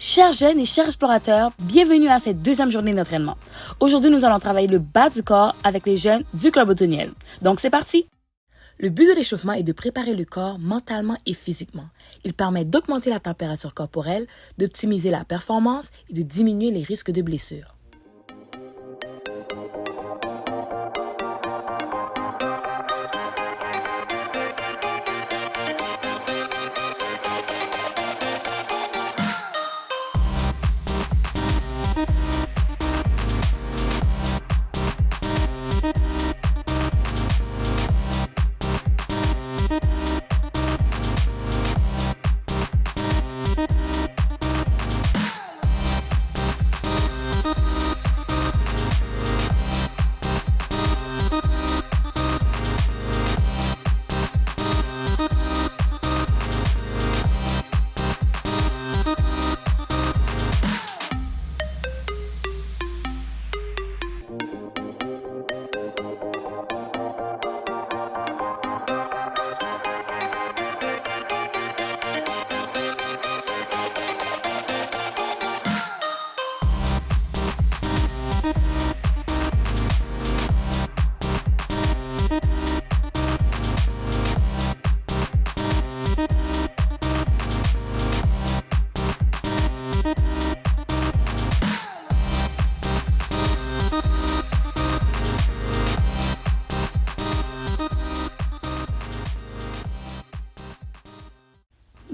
Chers jeunes et chers explorateurs, bienvenue à cette deuxième journée d'entraînement. Aujourd'hui, nous allons travailler le bas du corps avec les jeunes du Club Otoniel. Donc, c'est parti! Le but de l'échauffement est de préparer le corps mentalement et physiquement. Il permet d'augmenter la température corporelle, d'optimiser la performance et de diminuer les risques de blessures.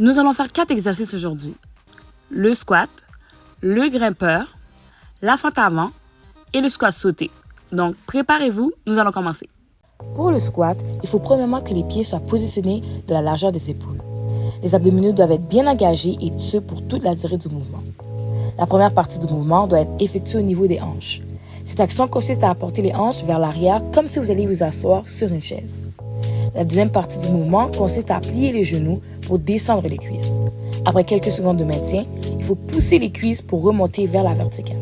Nous allons faire 4 exercices aujourd'hui. Le squat, le grimpeur, la fente avant et le squat sauté. Donc, préparez-vous, nous allons commencer. Pour le squat, il faut premièrement que les pieds soient positionnés de la largeur des épaules. Les abdominaux doivent être bien engagés et ce pour toute la durée du mouvement. La première partie du mouvement doit être effectuée au niveau des hanches. Cette action consiste à apporter les hanches vers l'arrière comme si vous alliez vous asseoir sur une chaise. La deuxième partie du mouvement consiste à plier les genoux pour descendre les cuisses. Après quelques secondes de maintien, il faut pousser les cuisses pour remonter vers la verticale.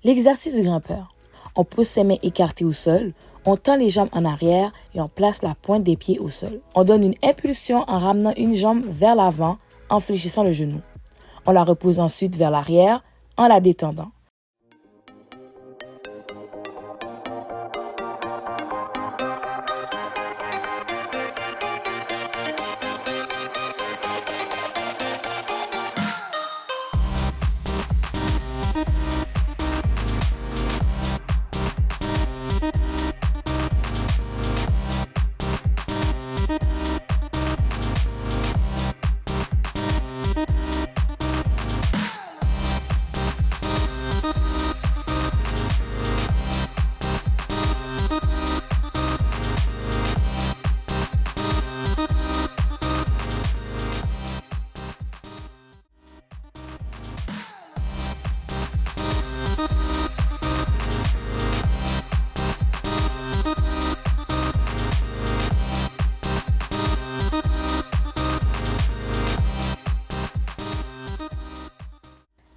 L'exercice du grimpeur. On pose ses mains écartées au sol, on tend les jambes en arrière et on place la pointe des pieds au sol. On donne une impulsion en ramenant une jambe vers l'avant en fléchissant le genou. On la repose ensuite vers l'arrière en la détendant.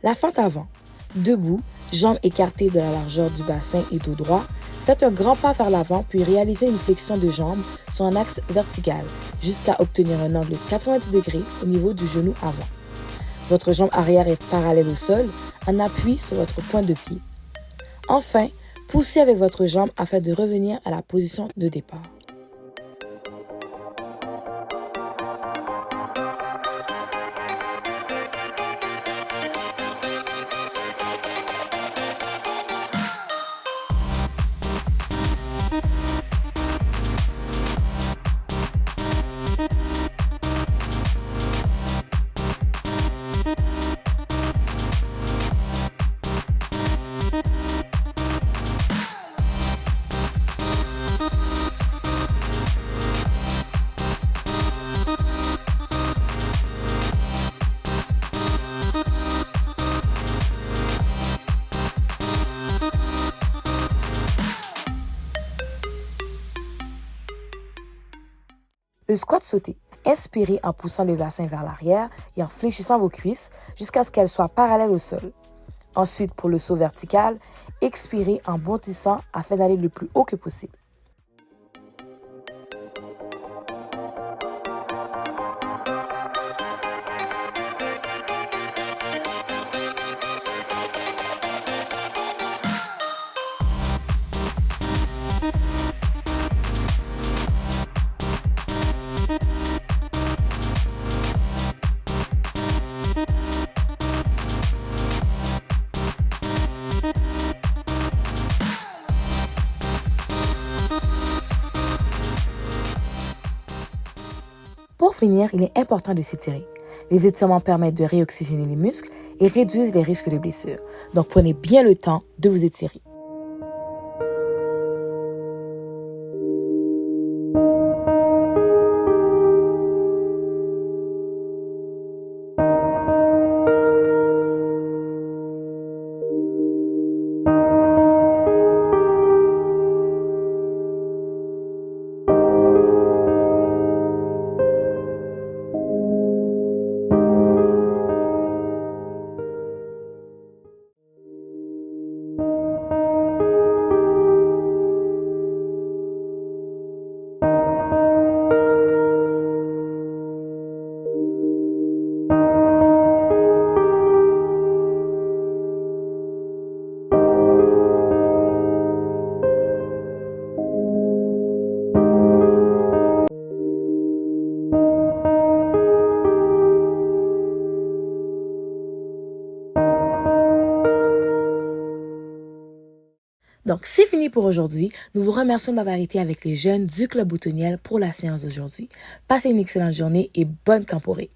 La fente avant. Debout, jambes écartées de la largeur du bassin et dos droit, Faites un grand pas vers l'avant puis réalisez une flexion de jambe sur un axe vertical jusqu'à obtenir un angle de 90 degrés au niveau du genou avant. Votre jambe arrière est parallèle au sol, en appui sur votre pointe de pied. Enfin, poussez avec votre jambe afin de revenir à la position de départ. Le squat sauté. Inspirez en poussant le bassin vers l'arrière et en fléchissant vos cuisses jusqu'à ce qu'elles soient parallèles au sol. Ensuite, pour le saut vertical, expirez en bondissant afin d'aller le plus haut que possible. Pour finir, il est important de s'étirer. Les étirements permettent de réoxygéner les muscles et réduisent les risques de blessures. Donc prenez bien le temps de vous étirer. Donc, c'est fini pour aujourd'hui. Nous vous remercions d'avoir été avec les jeunes du Club Boutonnière pour la séance d'aujourd'hui. Passez une excellente journée et bonne camporée.